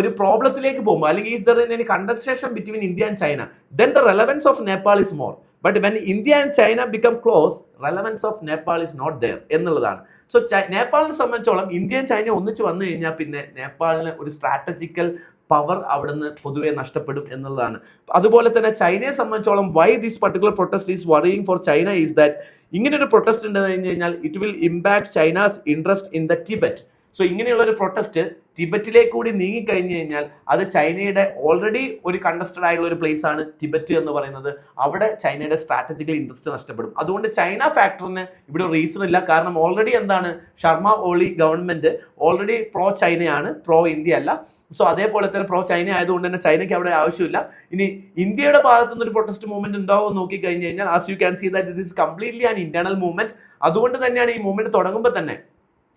ഒരു പ്രോബ്ലത്തിലേക്ക് പോകുമ്പോൾ, അല്ലെങ്കിൽ is there any condensation between India and China, then the relevance of Nepal is more. But when India and China become close, relevance of Nepal is not there എന്നുള്ളതാണ്. So നേപ്പാളിനെ സംബന്ധിച്ചോളം ഇന്ത്യയും China ഒന്നിച്ച് വന്നു കഴിഞ്ഞാൽ പിന്നെ നേപ്പാളിന് ഒരു സ്ട്രാറ്റജിക്കൽ പവർ അവിടുന്ന് പൊതുവെ നഷ്ടപ്പെടും എന്നുള്ളതാണ്. അതുപോലെ തന്നെ ചൈനയെ സംബന്ധിച്ചോളം why this particular protest is worrying four China is that ഇങ്ങനെ ഒരു പ്രൊട്ടസ്റ്റ് ഉണ്ട് കഴിഞ്ഞ് കഴിഞ്ഞാൽ it will impact China's interest in the Tibet. So ഇങ്ങനെയുള്ള ഒരു പ്രൊട്ടസ്റ്റ് ടിബറ്റിലേക്ക് കൂടി നീങ്ങിക്കഴിഞ്ഞു കഴിഞ്ഞാൽ അത് ചൈനയുടെ ഓൾറെഡി ഒരു കണ്ടസ്റ്റഡ് ആയിട്ടുള്ള ഒരു പ്ലേസ് ആണ് ടിബറ്റ് എന്ന് പറയുന്നത്. അവിടെ ചൈനയുടെ സ്ട്രാറ്റജിക്കൽ ഇൻട്രസ്റ്റ് നഷ്ടപ്പെടും. അതുകൊണ്ട് ചൈന ഫാക്ടറിന് ഇവിടെ റീസൺ ഇല്ല. കാരണം ഓൾറെഡി എന്താണ്, Sharma Oli government already pro ചൈനയാണ്, പ്രോ ഇന്ത്യ അല്ല. സോ അതേപോലെ തന്നെ പ്രോ ചൈന ആയതുകൊണ്ട് തന്നെ ചൈനയ്ക്ക് അവിടെ ആവശ്യമില്ല. ഇനി ഇന്ത്യയുടെ ഭാഗത്തുനിന്ന് ഒരു പ്രൊട്ടസ്റ്റ് മൂവ്മെന്റ് ഉണ്ടാവും നോക്കി കഴിഞ്ഞു കഴിഞ്ഞാൽ as you can see that it is completely an internal movement. അതുകൊണ്ട് തന്നെയാണ് ഈ മൂവ്മെന്റ് തുടങ്ങുമ്പോൾ തന്നെ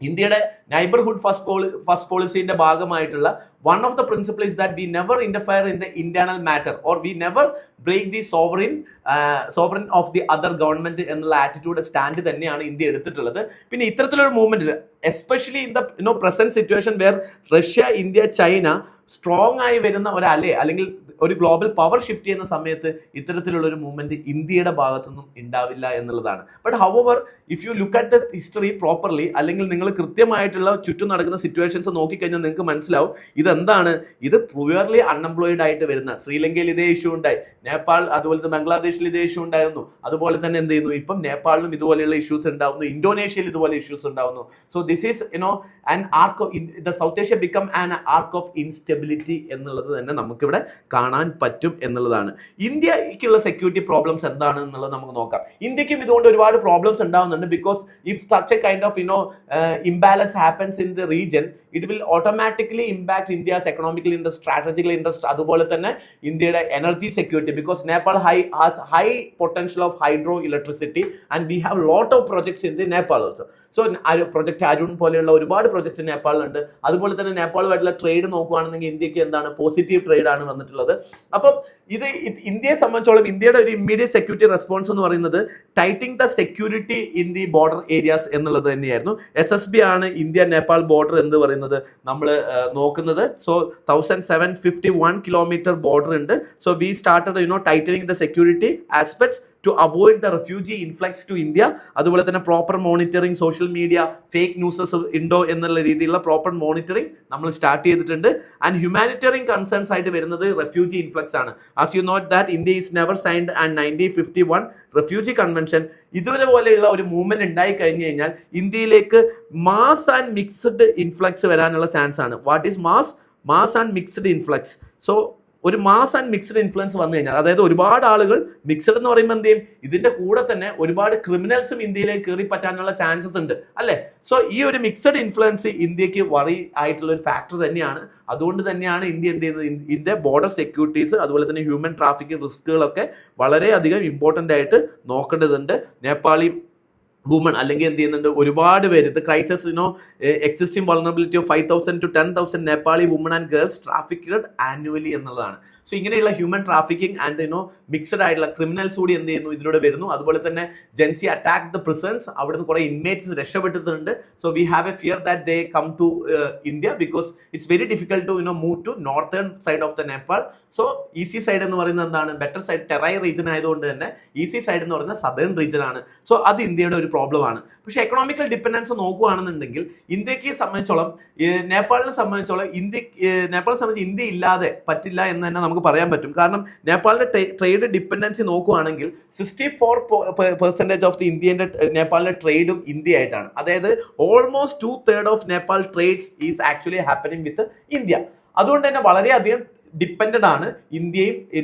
ഇന്ത്യയുടെ നൈബർഹുഡ് ഫസ്റ്റ് പോളിസിന്റെ ഭാഗമായിട്ടുള്ള one of the principles is that we never interfere in the internal matter or we never break the sovereign of the other government എന്നുള്ള attitude stand തന്നെയാണ് India എടുത്തിട്ടുള്ളത്. പിന്നെ ഇത്തരത്തിലൊരു movement especially in the present situation where Russia, India, China strong ആയി വരുന്ന ഒരു അല്ലെങ്കിൽ ഒരു ഗ്ലോബൽ പവർ ഷിഫ്റ്റ് ചെയ്യുന്ന സമയത്ത് ഇത്തരത്തിലുള്ള ഒരു മൂവ്മെന്റ് ഇന്ത്യയുടെ ഭാഗത്തുനിന്നും ഉണ്ടാവില്ല എന്നുള്ളതാണ്. But however if you look at the history properly, അല്ലെങ്കിൽ നിങ്ങൾ കൃത്യമായിട്ടുള്ള ചുറ്റും നടക്കുന്ന സിറ്റുവേഷൻസ് നോക്കിക്കഴിഞ്ഞാൽ നിങ്ങൾക്ക് മനസ്സിലാവും ഇതെന്താണ്, ഇത് പ്യുവർലി അൺഎംപ്ലോയിഡ് ആയിട്ട് വരുന്ന. ശ്രീലങ്കയിൽ ഇതേ ഇഷ്യൂ ഉണ്ടായി, നേപ്പാൾ അതുപോലെ തന്നെ ബംഗ്ലാദേശിൽ ഇതേ ഇഷ്യൂ ഉണ്ടായിരുന്നു. അതുപോലെ തന്നെ എന്ത് ചെയ്യുന്നു, ഇപ്പം നേപ്പാളിലും ഇതുപോലെയുള്ള ഇഷ്യൂസ് ഉണ്ടാവുന്നു, ഇന്തോനേഷ്യയിൽ ഇതുപോലെ ഇഷ്യൂസ് ഉണ്ടാവുന്നു. So this is an arc of the South Asia become an arc of instability എന്നുള്ളത് തന്നെ നമുക്കിവിടെ കാണാൻ പറ്റും എന്നുള്ളതാണ്. ഇന്ത്യക്കുള്ള സെക്യൂരിറ്റി പ്രോബ്ലംസ് എന്താണ് എന്നുള്ളത് നമുക്ക് നോക്കാം. ഇന്ത്യക്കും ഇതുകൊണ്ട് ഒരുപാട് പ്രോബ്ലംസ് ഉണ്ടാവുന്നുണ്ട്. Because if such A kind of imbalance happens in the region, it will automatically impact India's economical interest, strategical interest, അതുപോലെ തന്നെ ഇന്ത്യയുടെ energy security. Because Nepal has high potential of hydro electricity and we have lot of projects in the Nepal also. So project Arun പോലെയുള്ള ഒരുപാട് project നേപ്പാളിലുണ്ട്. അതുപോലെ തന്നെ നേപ്പാളുമായിട്ടുള്ള trade നോക്കുകയാണെന്നെങ്കിൽ ഇന്ത്യക്ക് എന്താണ്, positive trade ആണ് വന്നിട്ടുള്ളത്. അപ്പം ഇത് ഇന്ത്യയെ സംബന്ധിച്ചോളം ഇന്ത്യയുടെ ഒരു ഇമ്മീഡിയറ്റ് സെക്യൂരിറ്റി റെസ്പോൺസ് എന്ന് പറയുന്നത് tightening the security in the border areas എന്നുള്ളത് തന്നെയായിരുന്നു. SSB ആണ് ഇന്ത്യ നേപ്പാൾ ബോർഡർ എന്ന് പറയുന്നത് നമ്മൾ നോക്കുന്നത്. സോ 1751 കിലോമീറ്റർ ബോർഡർ ഉണ്ട്. So we started tightening the security aspects to avoid the refugee influx to India. അതുപോലെ തന്നെ proper monitoring, social media fake newses ഉണ്ടോ എന്നുള്ള രീതിയിലുള്ള പ്രോപ്പർ മോണിറ്ററിംഗ് നമ്മൾ സ്റ്റാർട്ട് ചെയ്തിട്ടുണ്ട്. ആൻഡ് ഹ്യൂമാനിറ്ററിയൻ കൺസേൺസ് ആയിട്ട് വരുന്നത് റെഫ്യൂജി ഇൻഫ്ലക്സ് ആണ്. As you not that India is never signed and 1951 refugee convention. ഇതുവരെ പോലെയുള്ള ഒരു മൂവ്മെന്റ് ഉണ്ടായി കഴിഞ്ഞു കഴിഞ്ഞാൽ ഇന്ത്യയിലേക്ക് മാസ് ആൻഡ് മിക്സ്ഡ് ഇൻഫ്ലക്സ് വരാനുള്ള ചാൻസ് ആണ്. What is mass and mixed influx? So ഒരു മാസ് ആൻഡ് മിക്സ്ഡ് ഇൻഫ്ലുവൻസ് വന്നു കഴിഞ്ഞാൽ, അതായത് ഒരുപാട് ആളുകൾ, മിക്സ്ഡ് എന്ന് പറയുമ്പോൾ എന്ത് ചെയ്യും, ഇതിന്റെ കൂടെ തന്നെ ഒരുപാട് ക്രിമിനൽസും ഇന്ത്യയിലേക്ക് കയറി പറ്റാനുള്ള ചാൻസസ് ഉണ്ട് അല്ലെ. സോ ഈ ഒരു മിക്സ്ഡ് ഇൻഫ്ലുവൻസ് ഇന്ത്യക്ക് വറി ആയിട്ടുള്ള ഒരു ഫാക്ടർ തന്നെയാണ്. അതുകൊണ്ട് തന്നെയാണ് ഇന്ത്യ എന്ത് ചെയ്യുന്നത്, ഇന്ത്യ ബോർഡർ സെക്യൂരിറ്റീസ് അതുപോലെ തന്നെ ഹ്യൂമൻ ട്രാഫിക്കിംഗ് റിസ്കുകളൊക്കെ വളരെയധികം ഇമ്പോർട്ടൻ്റ് ആയിട്ട് നോക്കേണ്ടതുണ്ട്. നേപ്പാളി വുമൺ അല്ലെങ്കിൽ എന്ത് ചെയ്യുന്നുണ്ട്, ഒരുപാട് പേര് the crisis existing vulnerability of 5,000 to 10,000 Nepali women and girls trafficked annually എന്നുള്ളതാണ്. സോ ഇങ്ങനെയുള്ള ഹ്യൂമൻ ട്രാഫിക്കിംഗ് ആൻഡ് മിക്സഡ് ആയിട്ടുള്ള ക്രിമിനൽസ് കൂടി എന്ത് ചെയ്യുന്നു, ഇതിലൂടെ വരുന്നു. അതുപോലെ തന്നെ ജെൻസി അറ്റാക്ക് ദ പ്രിസൺസ്, അവിടുന്ന് കുറെ ഇൻമേറ്റ്സ് രക്ഷപ്പെട്ടിട്ടുണ്ട്. So we have a fear that they come to India because it's very difficult to move to northern side of the Nepal. So easy side എന്ന് പറയുന്നത് എന്താണ്, ബെറ്റർ സൈഡ് ടെറൈ റീജൻ ആയതുകൊണ്ട് തന്നെ easy side എന്ന് പറയുന്നത് സദേൺ റീജൻ ആണ്. So അത് ഇന്ത്യയുടെ ഒരു പ്രോബ്ലം ആണ്. പക്ഷെ എക്കണോമിക്കൽ ഡിപ്പെൻഡൻസ് നോക്കുകയാണെന്നുണ്ടെങ്കിൽ ഇന്ത്യക്ക് സംബന്ധിച്ചോളം, നേപ്പാളിനെ സംബന്ധിച്ചോളം നേപ്പാളിനെ സംബന്ധിച്ച് ഇന്ത്യ ഇല്ലാതെ പറ്റില്ല എന്ന് തന്നെ നമുക്ക് പറയാൻ പറ്റും. കാരണം നേപ്പാളിന്റെ ട്രേഡ് ഡിപ്പെൻഡൻസി നോക്കുകയാണെങ്കിൽ 64% ഓഫ് ദി ഇന്ത്യന്റെ നേപ്പാളിന്റെ ട്രേഡും ഇന്ത്യ ആയിട്ടാണ്. അതായത് almost 2/3 of Nepal trades is actually happening with India. അതുകൊണ്ട് തന്നെ വളരെയധികം ഡിപ്പെൻഡഡ് ആണ്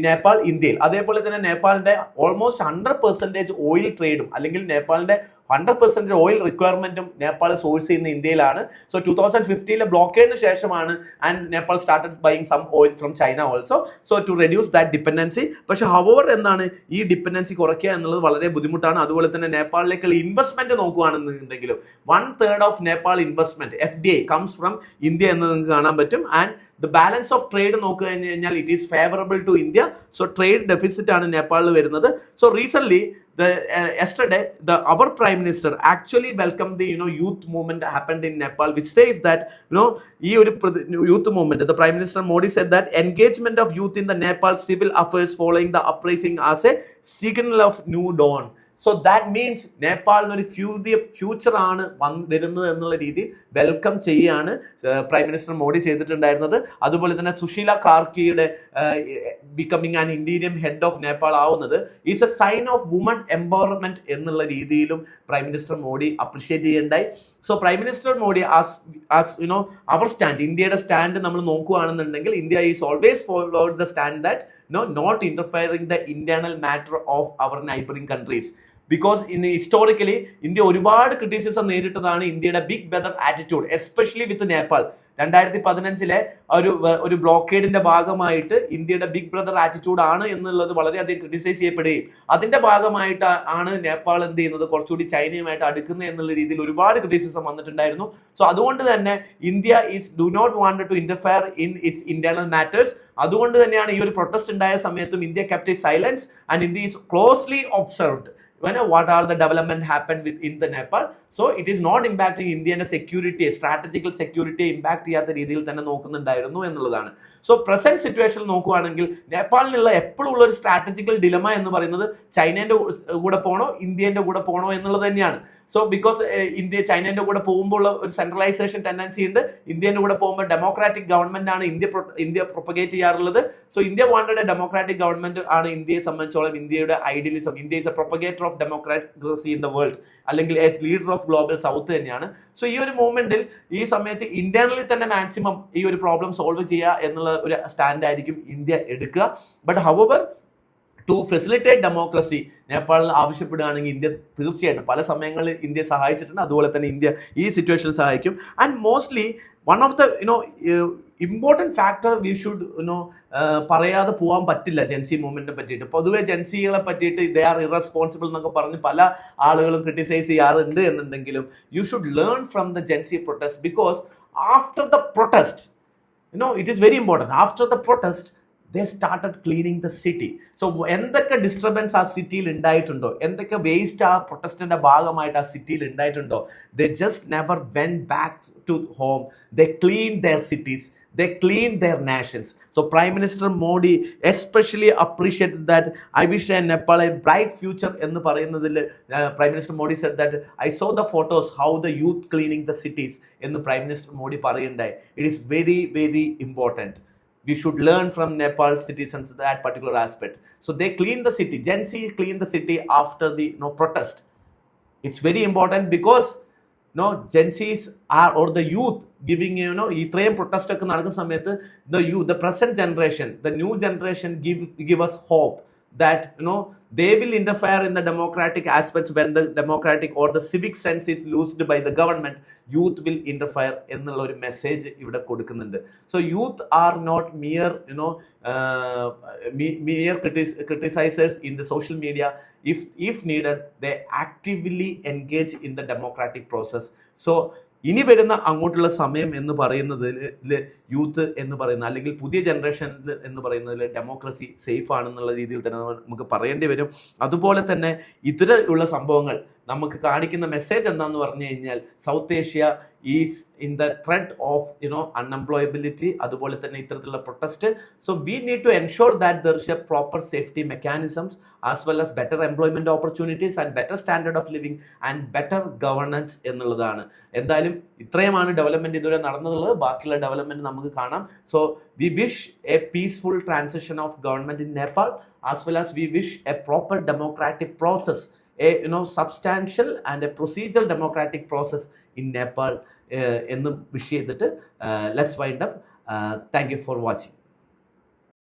നേപ്പാൾ ഇന്ത്യയിൽ. അതേപോലെ തന്നെ നേപ്പാളിന്റെ ഓൾമോസ്റ്റ് 100% ഓയിൽ ട്രേഡും അല്ലെങ്കിൽ നേപ്പാളിന്റെ 100% ഓയിൽ റിക്വയർമെന്റും നേപ്പാൾ സോഴ്സ് ചെയ്യുന്ന ഇന്ത്യയിലാണ്. സോ 2015 ബ്ലോക്കേഡിന് ശേഷമാണ് and Nepal started buying some oil from China also, so to reduce that dependency. പക്ഷെ ഹവർ എന്താണ്, ഈ ഡിപ്പെൻഡൻസി കുറയ്ക്കുക എന്നുള്ളത് വളരെ ബുദ്ധിമുട്ടാണ്. അതുപോലെ തന്നെ നേപ്പാളിലേക്കുള്ള ഇൻവെസ്റ്റ്മെന്റ് നോക്കുകയാണെന്നുണ്ടെങ്കിലും 1/3 of Nepal investment FDI comes from India എന്ന് നിങ്ങൾക്ക് കാണാൻ പറ്റും. And the balance of trade നോക്കുക കഴിഞ്ഞാൽ it is favourable to India. So trade deficit ആണ് നേപ്പാളിൽ വരുന്നത്. So recent yesterday our prime minister actually welcomed the youth movement happened in Nepal, which says that ee oru youth movement, the Prime Minister Modi said that engagement of youth in the Nepal civil affairs following the uprising as a signal of new dawn. So that means നേപ്പാളിനൊരു future ആണ് വരുന്നത് എന്നുള്ള രീതിയിൽ welcome ചെയ്യാണ് prime minister Modi ചെയ്തിട്ടുണ്ടായിരുന്നത്. അതുപോലെ തന്നെ സുശീല കാർക്കിയുടെ becoming an interim head of Nepal ആവുന്നത് is a sign of woman empowerment എന്നുള്ള രീതിയിലും പ്രൈം മിനിസ്റ്റർ മോഡി അപ്രിഷിയേറ്റ് ചെയ്യണ്ടായി. So prime minister Modi as our stand, ഇന്ത്യയുടെ സ്റ്റാൻഡ് നമ്മൾ നോക്കുകയാണെന്നുണ്ടെങ്കിൽ India is always followed the stand that not interfering the internal matter of our neighboring countries. Because historically India ഒരുപാട് criticism നേരിട്ടതാണ് ഇന്ത്യയുടെ big brother attitude, especially with Nepal. 2015 ഒരു ബ്ലോക്കേഡിന്റെ ഭാഗമായിട്ട് ഇന്ത്യയുടെ big brother attitude ആണ് എന്നുള്ളത് വളരെയധികം ക്രിറ്റിസൈസ് ചെയ്യപ്പെടുകയും അതിന്റെ ഭാഗമായിട്ട് ആണ് നേപ്പാൾ എന്ത് ചെയ്യുന്നത് കുറച്ചുകൂടി ചൈനയുമായിട്ട് അടുക്കുന്നത് എന്നുള്ള രീതിയിൽ ഒരുപാട് ക്രിറ്റിസിസം വന്നിട്ടുണ്ടായിരുന്നു. സോ അതുകൊണ്ട് തന്നെ India do not want to interfere in its internal matters. അതുകൊണ്ട് തന്നെയാണ് ഈ ഒരു പ്രൊട്ടസ്റ്റ് ഉണ്ടായ സമയത്തും India kept it silence and India is closely observed what are the development happened within the Nepal. So it is not impacting Indian security, strategical security impact ചെയ്യാത്ത രീതിയിൽ തന്നെ നോക്കുന്നുണ്ടായിരുന്നു എന്നുള്ളതാണ്. സോ പ്രസന്റ് സിറ്റുവേഷൻ നോക്കുകയാണെങ്കിൽ നേപ്പാളിനുള്ള എപ്പോഴും ഉള്ള ഒരു സ്ട്രാറ്റജിക്കൽ ഡിലമ എന്ന് പറയുന്നത് ചൈനയുടെ കൂടെ പോകണോ ഇന്ത്യന്റെ കൂടെ പോകണോ എന്നുള്ളത് തന്നെയാണ്. സോ ബിക്കോസ് ചൈനയുടെ കൂടെ പോകുമ്പോൾ ഒരു സെൻട്രലൈസേഷൻ ടെൻഡൻസി ഉണ്ട്, ഇന്ത്യന്റെ കൂടെ പോകുമ്പോൾ ഡെമോക്രാറ്റിക് ഗവൺമെന്റ് ആണ് ഇന്ത്യ പ്രൊപ്പഗേറ്റ് ചെയ്യാറുള്ളത്. So India wanted a democratic government ആണ് ഇന്ത്യയെ സംബന്ധിച്ചോളം ഇന്ത്യയുടെ idealism. India is a propagator of democracy in the world, അല്ലെങ്കിൽ a leader of global south തന്നെയാണ്. സോ ഈ ഒരു മൂവ്മെന്റിൽ ഈ സമയത്ത് ഇന്റേണലി തന്നെ മാക്സിമം ഈ ഒരു പ്രോബ്ലം സോൾവ് ചെയ്യുക എന്നുള്ള ഒരു സ്റ്റാൻഡ് ആയിരിക്കും ഇന്ത്യ എടുക്കുക. But however to facilitate democracy നേപ്പാളിൽ ആവശ്യപ്പെടുകയാണെങ്കിൽ ഇന്ത്യ തീർച്ചയായിട്ടും പല സമയങ്ങളിൽ ഇന്ത്യ സഹായിച്ചിട്ടുണ്ട്. അതുപോലെ തന്നെ ഇന്ത്യ ഈ സിറ്റുവേഷനിൽ സഹായിക്കും. And mostly one of the important factor we should പറയാതെ പോകാൻ പറ്റില്ല ജെൻസി മൂവ്മെന്റിനെ പറ്റിയിട്ട്. പൊതുവെ ജെൻസികളെ പറ്റിയിട്ട് ദേ ആർ ഇറസ്പോൺസിബിൾ എന്നൊക്കെ പറഞ്ഞ് പല ആളുകളും ക്രിട്ടിസൈസ് ചെയ്യാറുണ്ട് എന്നുണ്ടെങ്കിലും you should learn from the Gen Z protest, because after the protest it is very important. After the protest, they started cleaning the city. So എന്തൊക്കെ ഡിസ്റ്റർബൻസ് ആ സിറ്റിയിൽ ഉണ്ടായിട്ടുണ്ടോ, എന്തൊക്കെ വേസ്റ്റ് ആ പ്രൊട്ടസ്റ്റിന്റെ ഭാഗമായിട്ട് ആ സിറ്റിയിൽ ഉണ്ടായിട്ടുണ്ടോ, they just never went back to home. They cleaned their cities, they cleaned their nations. So Prime Minister Modi especially appreciated that. I wish Nepal a bright future എന്ന് പറയുന്നതിൽ Prime Minister Modi said that I saw the photos how the youth cleaning the cities എന്ന് Prime Minister Modi പറയുണ്ടായി. It is very very important. We should learn from Nepal citizens that particular aspect. So they clean the city. Gen Z clean the city after the protest. It's very important because Gen Zs are, or the youth giving ഇത്രയും protest ഒക്കെ നടക്കുന്ന സമയത്ത് the present generation, the new generation give us hope that they will interfere in the democratic aspects when the democratic or the civic sense is loosed by the government. Youth will interfere എന്നുള്ള ഒരു message ഇവിടെ കൊടുക്കുന്നുണ്ട്. So youth are not mere criticizers in the social media. If needed, they actively engage in the democratic process. So ഇനി വരുന്ന അങ്ങോട്ടുള്ള സമയം എന്ന് പറയുന്നതിൽ യൂത്ത് എന്ന് പറയുന്ന അല്ലെങ്കിൽ പുതിയ ജനറേഷൻ എന്ന് പറയുന്നതിൽ ഡെമോക്രസി സേഫ് ആണെന്നുള്ള രീതിയിൽ തന്നെ നമുക്ക് പറയേണ്ടി വരും. അതുപോലെ തന്നെ ഇത്തരമുള്ള സംഭവങ്ങൾ നമുക്ക് കാണിക്കുന്ന മെസ്സേജ് എന്താണെന്ന് പറഞ്ഞു കഴിഞ്ഞാൽ south Asia is in the threat of unemployability, അതുപോലെ തന്നെ ഇത്തരത്തിലുള്ള protest. So we need to ensure that there is a proper safety mechanisms as well as better employment opportunities and better standard of living and better governance എന്നുള്ളതാണ്. എന്തായാലും ഇത്രയുമാണ് development ഇതുവരെ നടന്നുള്ളത്. ബാക്കിയുള്ള development നമുക്ക് കാണാം. So we wish A peaceful transition of government in Nepal as well as we wish A proper democratic process, a substantial and a procedural democratic process in Nepal എന്ന് wish ചെയ്തിട്ട് let's wind up. Thank you for watching.